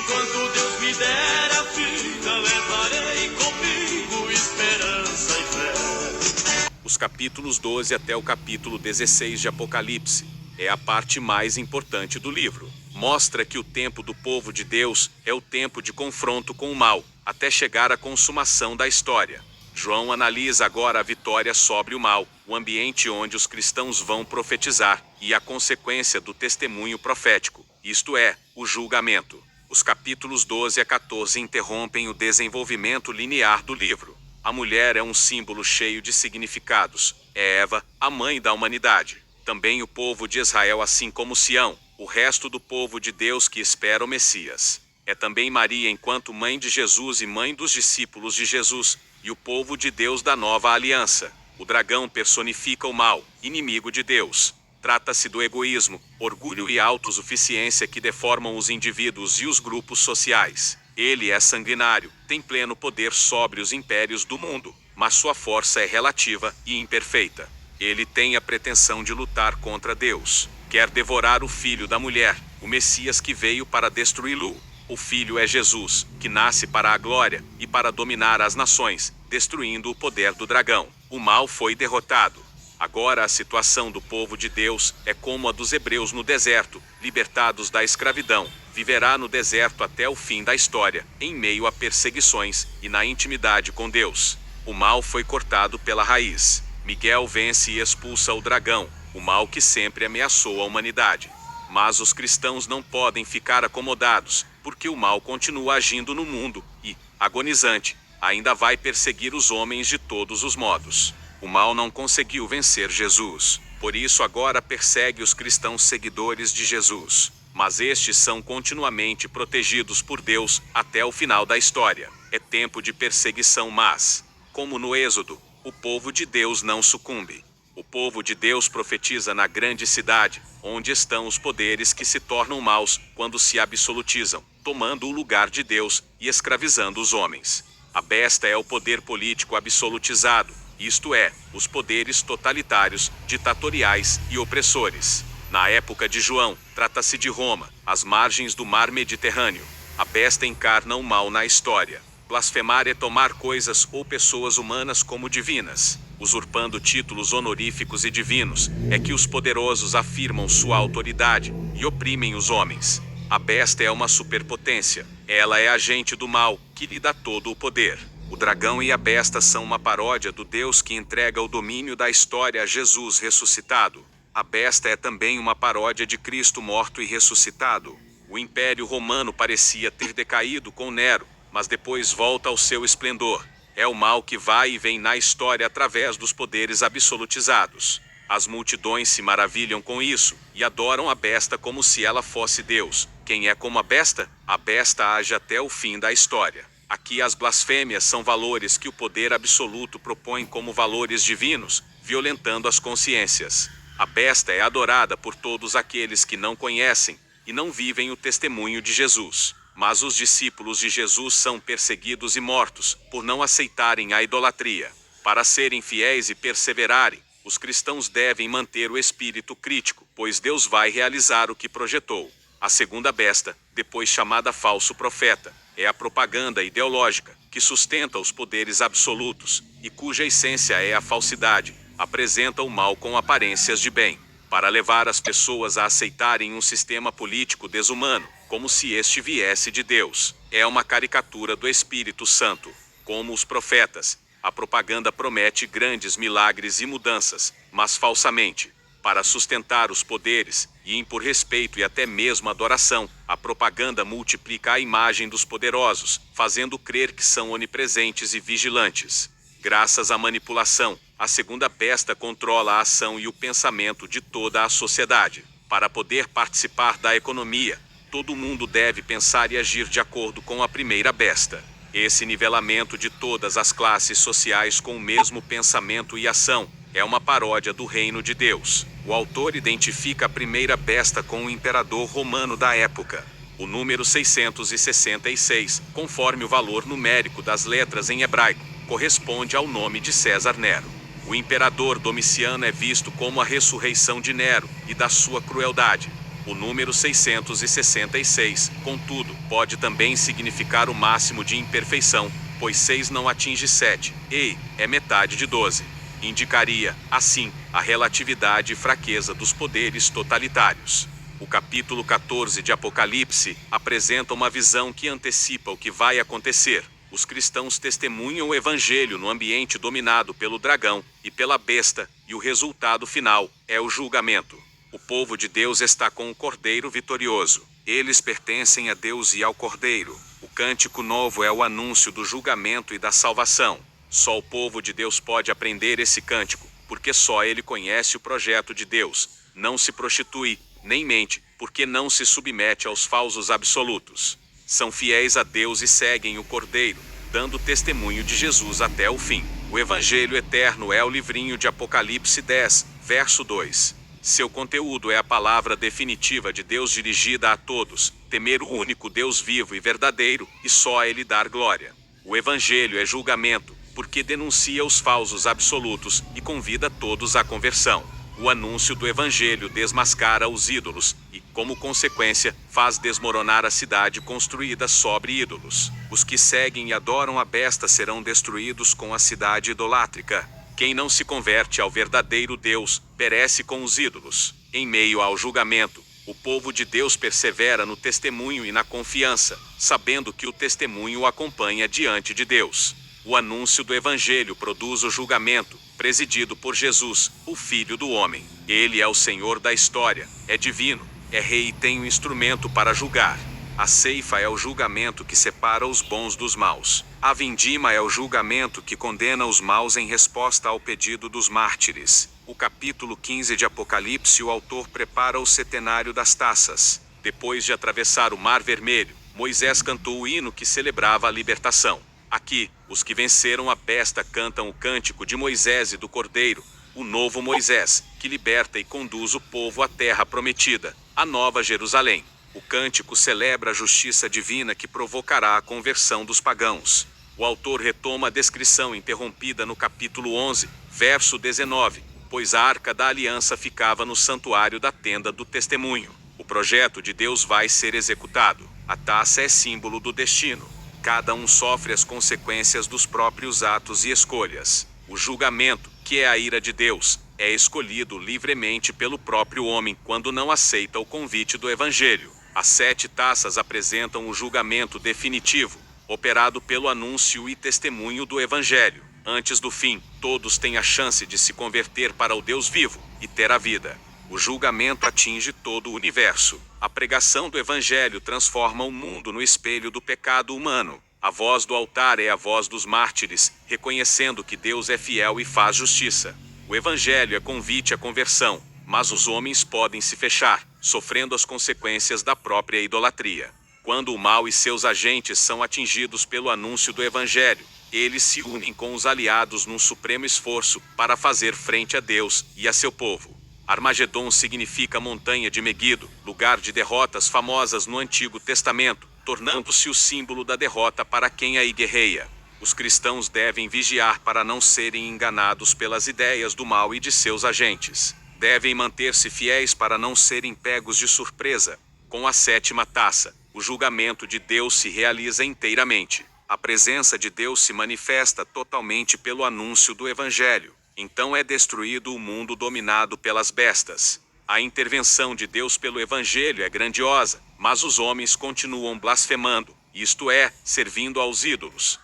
Enquanto Deus me der a vida, levarei comigo esperança e fé. Os capítulos 12 até o capítulo 16 de Apocalipse é a parte mais importante do livro. Mostra que o tempo do povo de Deus é o tempo de confronto com o mal, até chegar à consumação da história. João analisa agora a vitória sobre o mal, o ambiente onde os cristãos vão profetizar e a consequência do testemunho profético, isto é, o julgamento. Os capítulos 12 a 14 interrompem o desenvolvimento linear do livro. A mulher é um símbolo cheio de significados. É Eva, a mãe da humanidade. Também o povo de Israel, assim como Sião, o resto do povo de Deus que espera o Messias. É também Maria enquanto mãe de Jesus e mãe dos discípulos de Jesus, e o povo de Deus da nova aliança. O dragão personifica o mal, inimigo de Deus. Trata-se do egoísmo, orgulho e autossuficiência que deformam os indivíduos e os grupos sociais. Ele é sanguinário, tem pleno poder sobre os impérios do mundo, mas sua força é relativa e imperfeita. Ele tem a pretensão de lutar contra Deus. Quer devorar o filho da mulher, o Messias que veio para destruí-lo. O filho é Jesus, que nasce para a glória e para dominar as nações, destruindo o poder do dragão. O mal foi derrotado. Agora a situação do povo de Deus é como a dos hebreus no deserto, libertados da escravidão. Viverá no deserto até o fim da história, em meio a perseguições e na intimidade com Deus. O mal foi cortado pela raiz. Miguel vence e expulsa o dragão, o mal que sempre ameaçou a humanidade. Mas os cristãos não podem ficar acomodados, porque o mal continua agindo no mundo e, agonizante, ainda vai perseguir os homens de todos os modos. O mal não conseguiu vencer Jesus, por isso agora persegue os cristãos seguidores de Jesus. Mas estes são continuamente protegidos por Deus até o final da história. É tempo de perseguição, mas, como no Êxodo, o povo de Deus não sucumbe. O povo de Deus profetiza na grande cidade, onde estão os poderes que se tornam maus quando se absolutizam, tomando o lugar de Deus e escravizando os homens. A besta é o poder político absolutizado, isto é, os poderes totalitários, ditatoriais e opressores. Na época de João, trata-se de Roma, às margens do mar Mediterrâneo. A besta encarna o mal na história. Blasfemar é tomar coisas ou pessoas humanas como divinas, usurpando títulos honoríficos e divinos. É que os poderosos afirmam sua autoridade e oprimem os homens. A besta é uma superpotência. Ela é agente do mal, que lhe dá todo o poder. O dragão e a besta são uma paródia do Deus que entrega o domínio da história a Jesus ressuscitado. A besta é também uma paródia de Cristo morto e ressuscitado. O Império Romano parecia ter decaído com Nero, mas depois volta ao seu esplendor. É o mal que vai e vem na história através dos poderes absolutizados. As multidões se maravilham com isso e adoram a besta como se ela fosse Deus. Quem é como a besta? A besta age até o fim da história. Aqui as blasfêmias são valores que o poder absoluto propõe como valores divinos, violentando as consciências. A besta é adorada por todos aqueles que não conhecem e não vivem o testemunho de Jesus. Mas os discípulos de Jesus são perseguidos e mortos por não aceitarem a idolatria. Para serem fiéis e perseverarem, os cristãos devem manter o espírito crítico, pois Deus vai realizar o que projetou. A segunda besta, depois chamada falso profeta, é a propaganda ideológica, que sustenta os poderes absolutos e cuja essência é a falsidade. Apresenta o mal com aparências de bem, para levar as pessoas a aceitarem um sistema político desumano, como se este viesse de Deus. É uma caricatura do Espírito Santo. Como os profetas, a propaganda promete grandes milagres e mudanças, mas falsamente. Para sustentar os poderes, e impor respeito e até mesmo adoração, a propaganda multiplica a imagem dos poderosos, fazendo crer que são onipresentes e vigilantes. Graças à manipulação, a segunda besta controla a ação e o pensamento de toda a sociedade. Para poder participar da economia, todo mundo deve pensar e agir de acordo com a primeira besta. Esse nivelamento de todas as classes sociais com o mesmo pensamento e ação é uma paródia do reino de Deus. O autor identifica a primeira besta com o imperador romano da época. O número 666, conforme o valor numérico das letras em hebraico, corresponde ao nome de César Nero. O imperador Domiciano é visto como a ressurreição de Nero e da sua crueldade. o número 666. Contudo, pode também significar o máximo de imperfeição, pois 6 não atinge 7, e é metade de 12. Indicaria, assim, a relatividade e fraqueza dos poderes totalitários. O capítulo 14 de Apocalipse apresenta uma visão que antecipa o que vai acontecer. Os cristãos testemunham o evangelho no ambiente dominado pelo dragão e pela besta, e o resultado final é o julgamento. O povo de Deus está com o Cordeiro vitorioso. Eles pertencem a Deus e ao Cordeiro. O cântico novo é o anúncio do julgamento e da salvação. Só o povo de Deus pode aprender esse cântico, porque só ele conhece o projeto de Deus. Não se prostitui, nem mente, porque não se submete aos falsos absolutos. São fiéis a Deus e seguem o Cordeiro, dando testemunho de Jesus até o fim. O Evangelho eterno é o livrinho de Apocalipse 10, verso 2. Seu conteúdo é a palavra definitiva de Deus dirigida a todos, temer o único Deus vivo e verdadeiro, e só a Ele dar glória. O Evangelho é julgamento, porque denuncia os falsos absolutos e convida todos à conversão. O anúncio do Evangelho desmascara os ídolos e, como consequência, faz desmoronar a cidade construída sobre ídolos. Os que seguem e adoram a besta serão destruídos com a cidade idolátrica. Quem não se converte ao verdadeiro Deus, perece com os ídolos. Em meio ao julgamento, o povo de Deus persevera no testemunho e na confiança, sabendo que o testemunho o acompanha diante de Deus. O anúncio do Evangelho produz o julgamento, presidido por Jesus, o Filho do Homem. Ele é o Senhor da história, é divino, é rei e tem um instrumento para julgar. A ceifa é o julgamento que separa os bons dos maus. A vindima é o julgamento que condena os maus em resposta ao pedido dos mártires. O capítulo 15 de Apocalipse, o autor prepara o setenário das taças. Depois de atravessar o Mar Vermelho, Moisés cantou o hino que celebrava a libertação. Aqui, os que venceram a besta cantam o cântico de Moisés e do Cordeiro, o novo Moisés, que liberta e conduz o povo à terra prometida, a Nova Jerusalém. O cântico celebra a justiça divina que provocará a conversão dos pagãos. O autor retoma a descrição interrompida no capítulo 11, verso 19, pois a Arca da Aliança ficava no santuário da Tenda do Testemunho. O projeto de Deus vai ser executado. A taça é símbolo do destino. Cada um sofre as consequências dos próprios atos e escolhas. O julgamento, que é a ira de Deus, é escolhido livremente pelo próprio homem quando não aceita o convite do Evangelho. As 7 taças apresentam o julgamento definitivo, operado pelo anúncio e testemunho do Evangelho. Antes do fim, todos têm a chance de se converter para o Deus vivo e ter a vida. O julgamento atinge todo o universo. A pregação do Evangelho transforma o mundo no espelho do pecado humano. A voz do altar é a voz dos mártires, reconhecendo que Deus é fiel e faz justiça. O Evangelho é convite à conversão, mas os homens podem se fechar, sofrendo as consequências da própria idolatria. Quando o mal e seus agentes são atingidos pelo anúncio do Evangelho, eles se unem com os aliados num supremo esforço para fazer frente a Deus e a seu povo. Armagedon significa montanha de Meguido, lugar de derrotas famosas no Antigo Testamento, tornando-se o símbolo da derrota para quem aí guerreia. Os cristãos devem vigiar para não serem enganados pelas ideias do mal e de seus agentes. Devem manter-se fiéis para não serem pegos de surpresa. Com a 7ª taça, o julgamento de Deus se realiza inteiramente. A presença de Deus se manifesta totalmente pelo anúncio do Evangelho. Então é destruído o mundo dominado pelas bestas. A intervenção de Deus pelo Evangelho é grandiosa, mas os homens continuam blasfemando, isto é, servindo aos ídolos.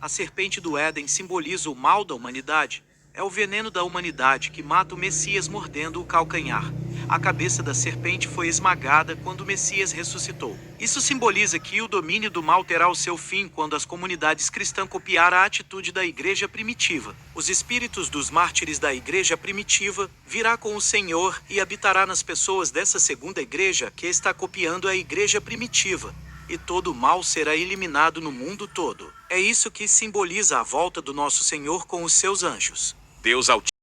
A serpente do Éden simboliza o mal da humanidade. É o veneno da humanidade que mata o Messias mordendo o calcanhar. A cabeça da serpente foi esmagada quando o Messias ressuscitou. Isso simboliza que o domínio do mal terá o seu fim quando as comunidades cristãs copiar a atitude da igreja primitiva. Os espíritos dos mártires da igreja primitiva virá com o Senhor e habitará nas pessoas dessa segunda igreja que está copiando a igreja primitiva. E todo o mal será eliminado no mundo todo. É isso que simboliza a volta do nosso Senhor com os seus anjos. Deus Altíssimo